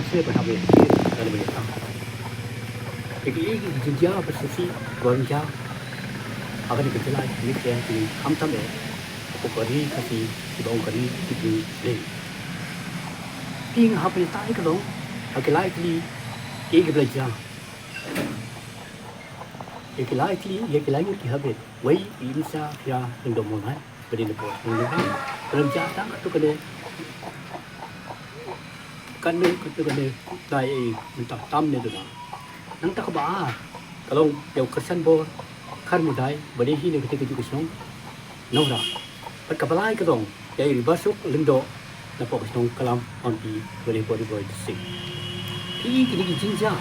masih berhabis dalam mereka. Jadi jinjia bersisi gorja akan dikejelai ini yang di hamtam ya. Pokoknya kasih di bawah kali di leh. Ping apa yang tak kalau akan likely ia belajar. Ia likely ia lagi dihabis. Wei insa ya indomongan berdiri bos mendengar kerja tak tu kena dai minta tam ni tu nang tak ba kalau yang kesan bor kan mudai beri hi ni ketika juga song nora pat kapalai ka dong yai ribasuk lindo na po song kalam on pi beri bori sing pi kini jinja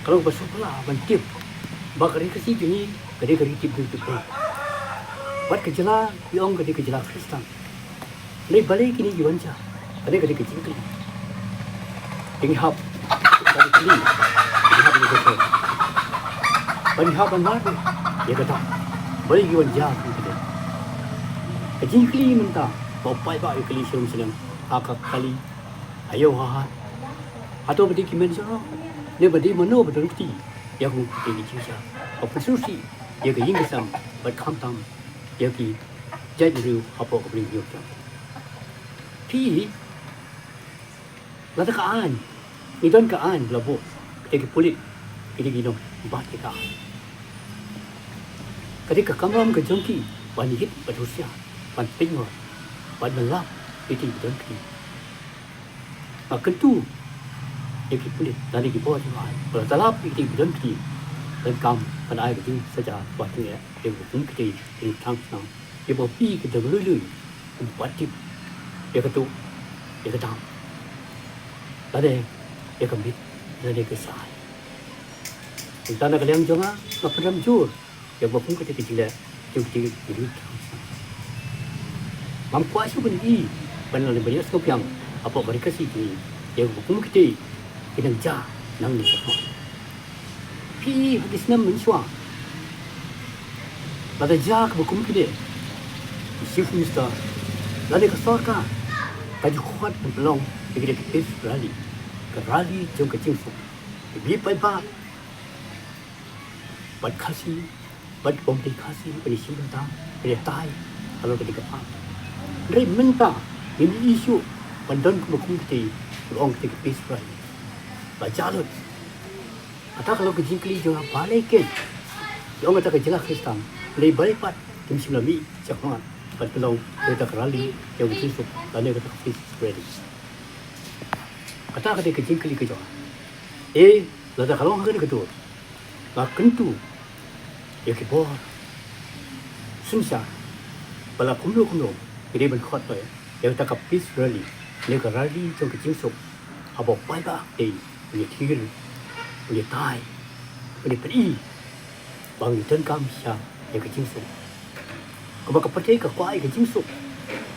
kalau basuk pula bantip bakari kasi gini kade tip tu pat kejala yong kade kejala Kristen le balik kini jiwanja kade kejingkli ini hab dari kini hab ini betul bani hab benar ya kata balik jiwanja kita kejingkli minta bapai ba ikli sirum senang akak kali ayo ha atau bedi kimen so ne bedi mano betul ti ya ku ini jinja apa susi ya ke ingesam berkam tam ya ki jadi ru apa ko bring yo ti la ta kaan idon kaan labo ke pulit ke gino bat ka ketika kamram ke jongki ban hit badusia ban pingor ban melap itu idon ki akan tu ya ki pulit dari ki bawah tuan kalau talap itu idon ki dan kam kan ai ke saja buat ni ya yang pun kita ini tang dia bopi kita lulu buat tip dia ketu dia ketang ada dia kembit dan dia kesal kita nak kalian jangan nak pernah jur dia bopung kita kecil jauh kecil itu mam kuasa pun ini benar banyak skop yang apa mereka sih ni dia bopung kita jah nang ni semua pi hadis nam mensuah pada jah bopung kita chief minister lalu ke sorka baju kuat belum kita ke rally jom ke cium beli pai bad kasih bad bombi kasih beri simpan beri tai kalau ketika apa dari minta ini isu pandang kemukum kita orang kita peace rally baca lot atau kalau ke jingkli jangan balik ke orang kata kejelas Kristen dari balik pat tim Islami cakap pada kalau kita rally yang besok lalu kita peace rally kata ke jingkli ke jangan lalu kalau orang kena ketua lah kentu ya ke bawah sunsa bala kumlo jadi berkhotไปyang tak peace rally ni ke rally jom ke jingsuk abok pai ba ni tigil ni tai ni peri bang ni ten kam sya ya ke jingsuk ko ba ka pate ka kwai ke jingsuk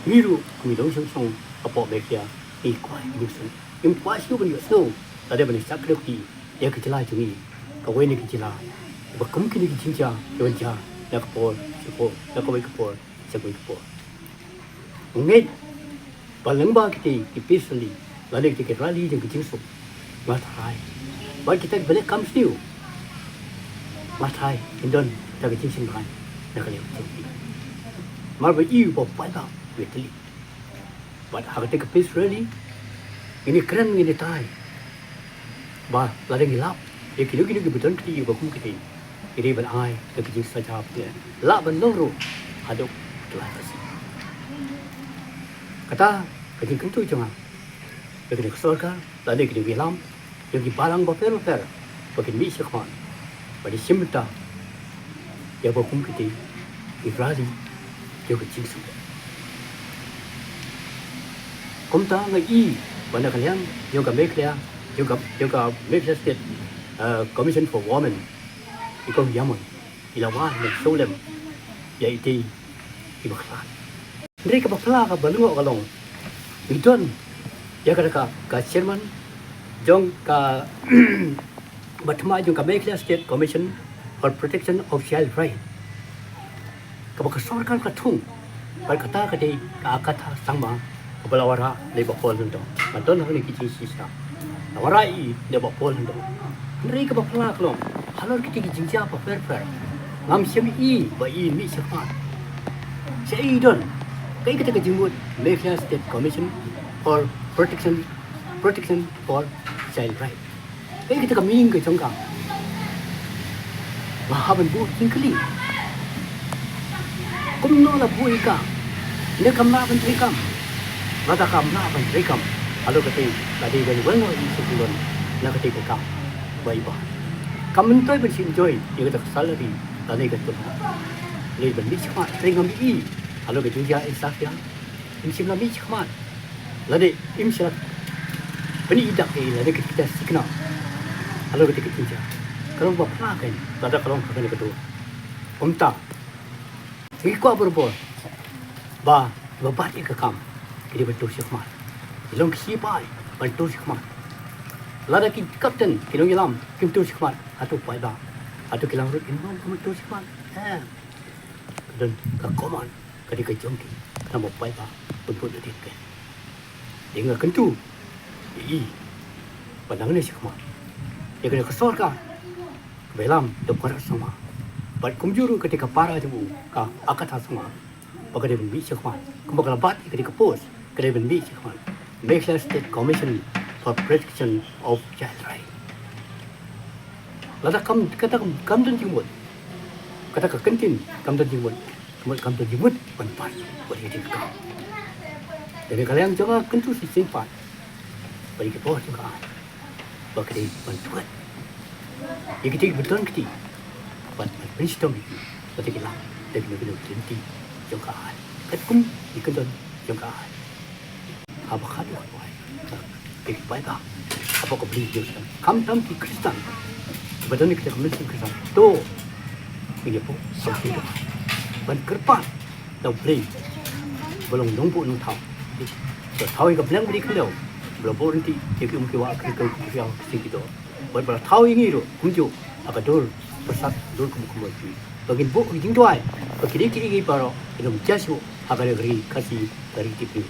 miru mi dong song abok be kya ni kwai jingsuk im kwai siu ben yo snow ada ben sak de ki ya ke jela jumi ka we ni ke jela ba kum ki ni ke jinja yo ja ya ko por ya ko we ko por sa ko por ngit paling ba kita peacefully lalu kita rally dengan jingsuk matai baik kita balik kam siu matai indon kita ke jingsing kan nak lihat tu mar ba iu ba pai ba betli but harga kita peace rally ini keren ini tai ba lalu ngilap ya kini betul kita ba kum kita ini ban ai ke jing saja dia la ban loro aduk telah kasih kata kajing kentu jangan bagi kesorkan lalu kita bilang bagi barang bapel bagi misi kawan bagi simta ya bakum kita ibrali juga jingsu kumta ngai pada kalian juga mereka juga mereka state commission for women ikon yaman ilawan dan solem ya itu ibaklan mereka berpelah ke balungok kalong idon ya kata ka chairman jong ka batma jong ka Malaysia State Commission for Protection of Child Right ka sorkan ka thung berkata ka di ka akata sangma ka balawara le bakol nto madon ni kici sisa warai dia bawa Poland dong. Mereka bawa pelak long. Halal kita jinja apa fair. Ngam siami ba mi sepat. Saya don. Kaya kita kejimut Malaysia State Commission for Protection for Child Right. Kaya kita kaming ke jongkang. Mahaban bu tingkali. Kumno la bu ika. Dia kamlaban trikam. Mata kamlaban trikam. Halo kata tadi dari mana ini sebelum nak kata kam. Baik bah. Kamu tu bersinjoy. Dia kata salary tadi kata. Dia beri cakap teringam Halo kata dia insaf ya. Imsim lami cakap. Lade imsim. Beni idak lade kita sikna. Halo kata kita. Kalau buat apa kan? Tadi kalau kata kata. Umta. Ikut berbuat. Babat ke kam. Kita betul cakap. Ilong siapa? Betul cakap. Lada ki kapten kilong ilam kim tu cakap. Atau pai ba. Atau kilang rut imam betul cakap. Dan kakoman ketika jongki nama pai ba pun dia ke. Dia kentu. Padang ni cakap. Dia kena kesor ka. Belam dokar sama. Pada kumjuru ketika para jemu ka akata sama. Bagi dia benbi cakap. Kembali bat ketika pos ketika benbi cakap. Malaysia State Commission for Protection of Child Right. Lada kata kam dan jimut. Kata kentin kam dan jimut. Kemudian kam dan jimut panpat bagi dia kam. Jadi kalian coba kentu si simpat. Bagi ke bawah juga. Bagi dia bantuan. Ia kita betul kita. Brainstorm bagi kita. Dia kena berhenti juga. Ketkum ikan juga. Apa kata orang? Kita baik tak? Apa kau beli dia? Kamu tahu di Kristen. Sebetulnya kita komunikasi Kristen. Tu, ini pun seperti itu. Ban kerpan, dah beli. Belum nombor nu tahu. Tahu yang kebelang beli kalau belum berhenti. Jadi mungkin wak kita yang segitu. Ban tahu ini tu, kumju. Apa dul persat dul kumkum lagi. Bagi buku tinggal. Bagi dia kiri baru. Ini menjadi apa yang kasih dari tipu.